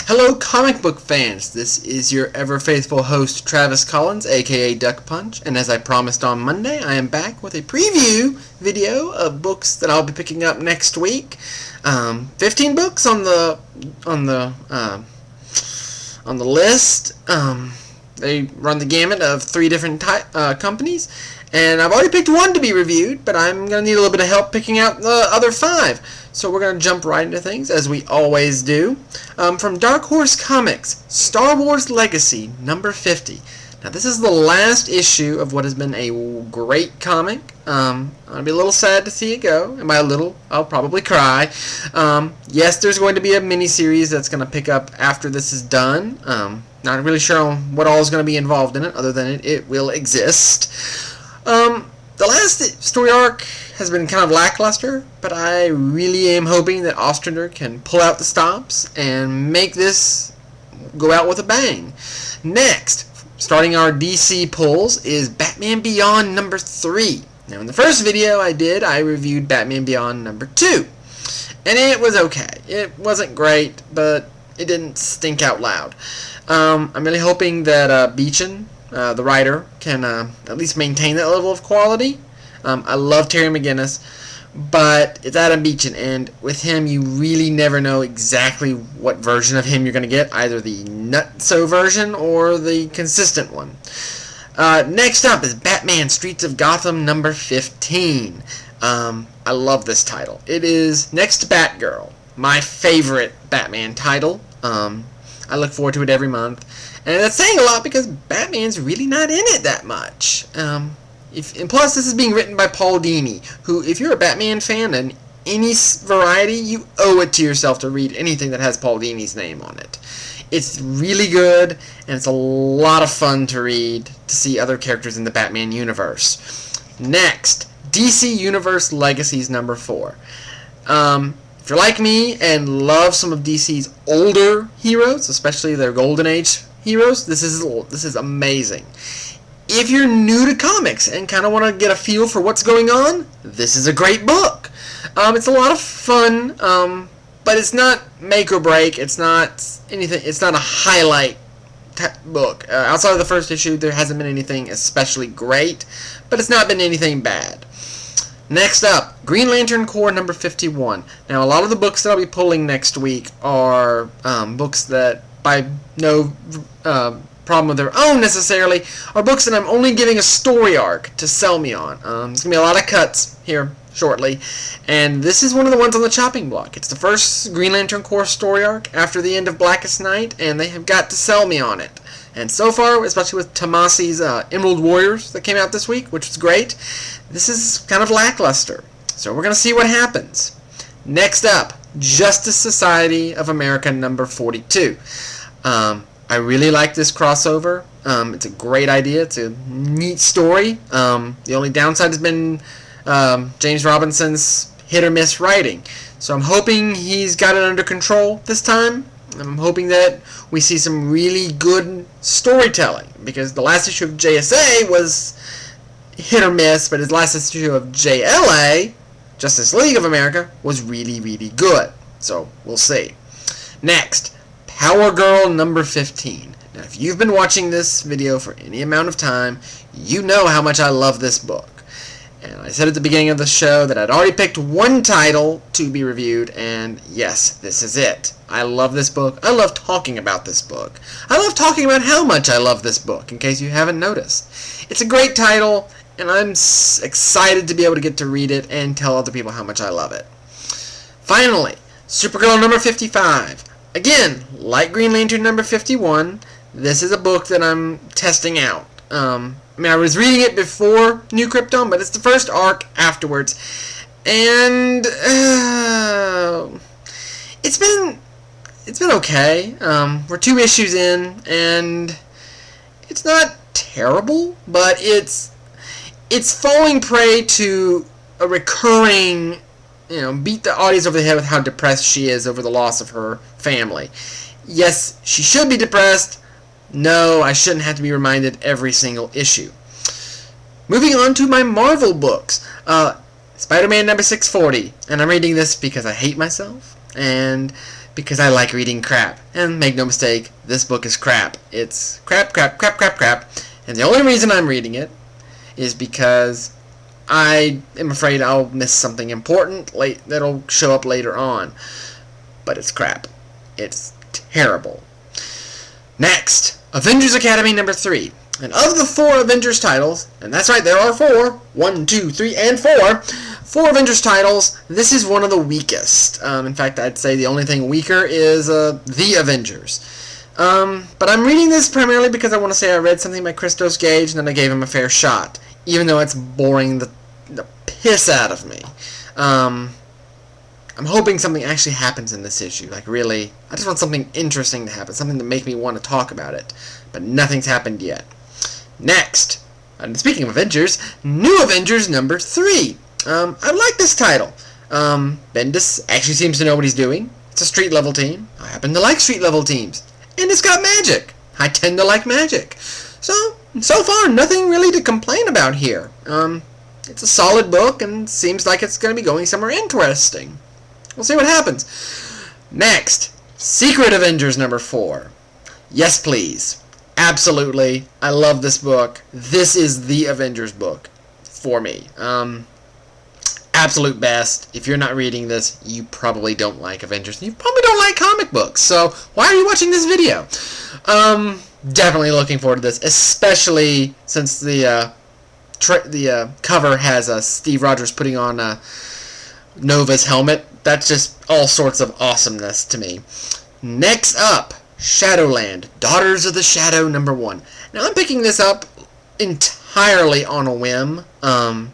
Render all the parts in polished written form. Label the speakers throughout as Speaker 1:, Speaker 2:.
Speaker 1: Hello comic book fans, this is your ever faithful host Travis Collins, aka Duck Punch, and as I promised on Monday, I am back with a preview video of books that I'll be picking up next week. 15 books on the list. They run the gamut of 3 different companies, and I've already picked one to be reviewed, but I'm going to need a little bit of help picking out the other 5. So we're going to jump right into things, as we always do. From Dark Horse Comics, Star Wars Legacy, number 50. Now this is the last issue of what has been a great comic. I'll be a little sad to see it go, and by a little, I'll probably cry. Yes, there's going to be a mini-series that's going to pick up after this is done. Not really sure on what all is going to be involved in it, other than it will exist. The last story arc has been kind of lackluster, but I really am hoping that Ostrander can pull out the stops and make this go out with a bang. Next, starting our DC pulls, is Batman Beyond number 3. Now in the first video I reviewed Batman Beyond number 2. And it was okay. It wasn't great, but it didn't stink out loud. I'm really hoping that Beechin, the writer, can at least maintain that level of quality. I love Terry McGinnis, but it's Adam Beechin, and with him you really never know exactly what version of him you're going to get, either the nutso version or the consistent one. Next up is Batman Streets of Gotham number 15. I love this title. It is next to Batgirl, my favorite Batman title. I look forward to it every month. And that's saying a lot because Batman's really not in it that much. And plus, this is being written by Paul Dini, who, if you're a Batman fan in any variety, you owe it to yourself to read anything that has Paul Dini's name on it. It's really good, and it's a lot of fun to read, to see other characters in the Batman universe. Next, DC Universe Legacies number 4. If you're like me and love some of DC's older heroes, especially their Golden Age heroes, this is amazing. If you're new to comics and kind of want to get a feel for what's going on, this is a great book. It's a lot of fun, but it's not make or break. It's not anything. It's not a highlight book. Outside of the first issue, there hasn't been anything especially great, but it's not been anything bad. Next up, Green Lantern Corps number 51. Now, a lot of the books that I'll be pulling next week are books that, by no problem of their own necessarily, are books that I'm only giving a story arc to sell me on. There's going to be a lot of cuts here shortly, and this is one of the ones on the chopping block. It's the first Green Lantern Corps story arc after the end of Blackest Night, and they have got to sell me on it. And so far, especially with Tomasi's Emerald Warriors that came out this week, which was great, this is kind of lackluster. So we're going to see what happens. Next up, Justice Society of America number 42. I really like this crossover. It's a great idea. It's a neat story. The only downside has been James Robinson's hit-or-miss writing. So I'm hoping he's got it under control this time. I'm hoping that we see some really good storytelling, because the last issue of JSA was hit-or-miss, but his last issue of JLA, Justice League of America, was really, really good. So we'll see. Next, Power Girl number 15. Now, if you've been watching this video for any amount of time, you know how much I love this book. And I said at the beginning of the show that I'd already picked one title to be reviewed, and yes, this is it. I love this book. I love talking about this book. I love talking about how much I love this book, in case you haven't noticed. It's a great title, and I'm excited to be able to get to read it and tell other people how much I love it. Finally, Supergirl number 55. Again, like Green Lantern number 51, this is a book that I'm testing out. I was reading it before New Krypton, but it's the first arc afterwards. And it's been okay. We're 2 issues in, and it's not terrible, but it's falling prey to a recurring, beat the audience over the head with how depressed she is over the loss of her family. Yes, she should be depressed. No, I shouldn't have to be reminded every single issue. Moving on to my Marvel books. Spider-Man number 640. And I'm reading this because I hate myself, and because I like reading crap. And make no mistake, this book is crap. It's crap, crap, crap, crap, crap. And the only reason I'm reading it is because I am afraid I'll miss something important that'll show up later on. But it's crap. It's terrible. Next, Avengers Academy number 3. And of the 4 Avengers titles, and that's right, there are 4, 1, 2, 3, and 4 Avengers titles, this is one of the weakest. In fact, I'd say the only thing weaker is The Avengers. But I'm reading this primarily because I want to say I read something by Christos Gage, and then I gave him a fair shot, even though it's boring the piss out of me. I'm hoping something actually happens in this issue. Like, really, I just want something interesting to happen, something to make me want to talk about it. But nothing's happened yet. Next, and speaking of Avengers, New Avengers number 3. I like this title. Bendis actually seems to know what he's doing. It's a street level team. I happen to like street level teams. And it's got magic. I tend to like magic. So far, nothing really to complain about here. It's a solid book and seems like it's going to be going somewhere interesting. We'll see what happens. Next, Secret Avengers number 4. Yes, please. Absolutely. I love this book. This is the Avengers book for me. Absolute best. If you're not reading this, you probably don't like Avengers. You probably don't like comic books. So why are you watching this video? Definitely looking forward to this, especially since the cover has Steve Rogers putting on Nova's helmet. That's just all sorts of awesomeness to me. Next up, Shadowland, Daughters of the Shadow number 1. Now I'm picking this up entirely on a whim. I'm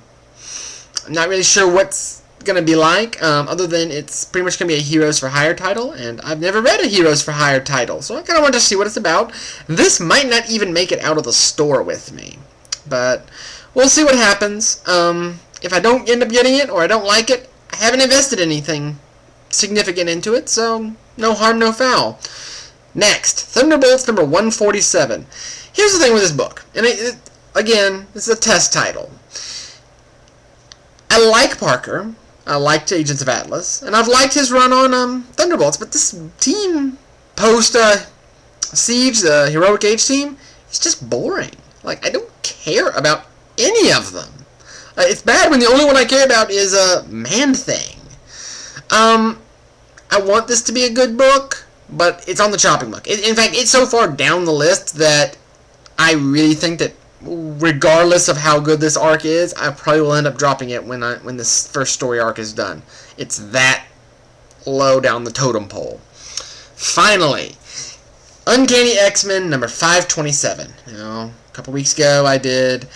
Speaker 1: not really sure what's going to be like, other than it's pretty much going to be a Heroes for Hire title, and I've never read a Heroes for Hire title, so I kind of want to see what it's about. This might not even make it out of the store with me, but we'll see what happens. If I don't end up getting it, or I don't like it, I haven't invested anything significant into it, so no harm, no foul. Next, Thunderbolts number 147. Here's the thing with this book, and again, this is a test title. I like Parker, I liked Agents of Atlas, and I've liked his run on Thunderbolts, but this team post Siege, the Heroic Age team, is just boring. Like, I don't care about any of them. It's bad when the only one I care about is Man-Thing. I want this to be a good book, but it's on the chopping block. In fact, it's so far down the list that I really think that regardless of how good this arc is, I probably will end up dropping it when this first story arc is done. It's that low down the totem pole. Finally, Uncanny X-Men number 527. A couple weeks ago I did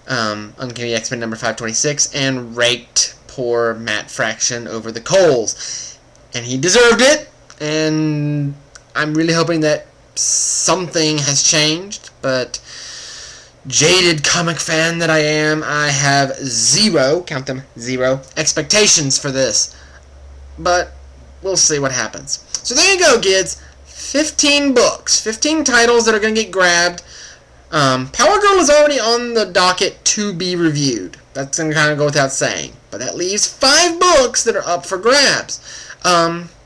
Speaker 1: Uncanny X-Men number 526 and raked poor Matt Fraction over the coals. And he deserved it, and I'm really hoping that something has changed, but jaded comic fan that I am, I have zero, count them, zero, expectations for this. But we'll see what happens. So there you go, kids. 15 books, 15 titles that are going to get grabbed. Power Girl is already on the docket to be reviewed. That's going to kind of go without saying. But that leaves 5 books that are up for grabs.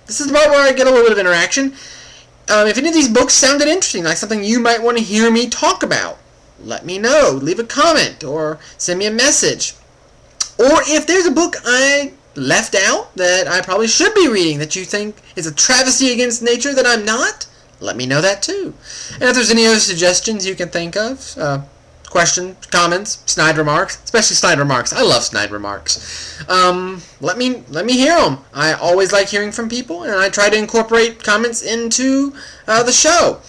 Speaker 1: This is the part where I get a little bit of interaction. If any of these books sounded interesting, like something you might want to hear me talk about, let me know. Leave a comment or send me a message. Or if there's a book I left out that I probably should be reading that you think is a travesty against nature that I'm not, let me know that too. And if there's any other suggestions you can think of, questions, comments, snide remarks, especially snide remarks. I love snide remarks. Let me hear them. I always like hearing from people, and I try to incorporate comments into the show.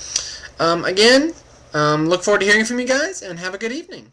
Speaker 1: Again, look forward to hearing from you guys, and have a good evening.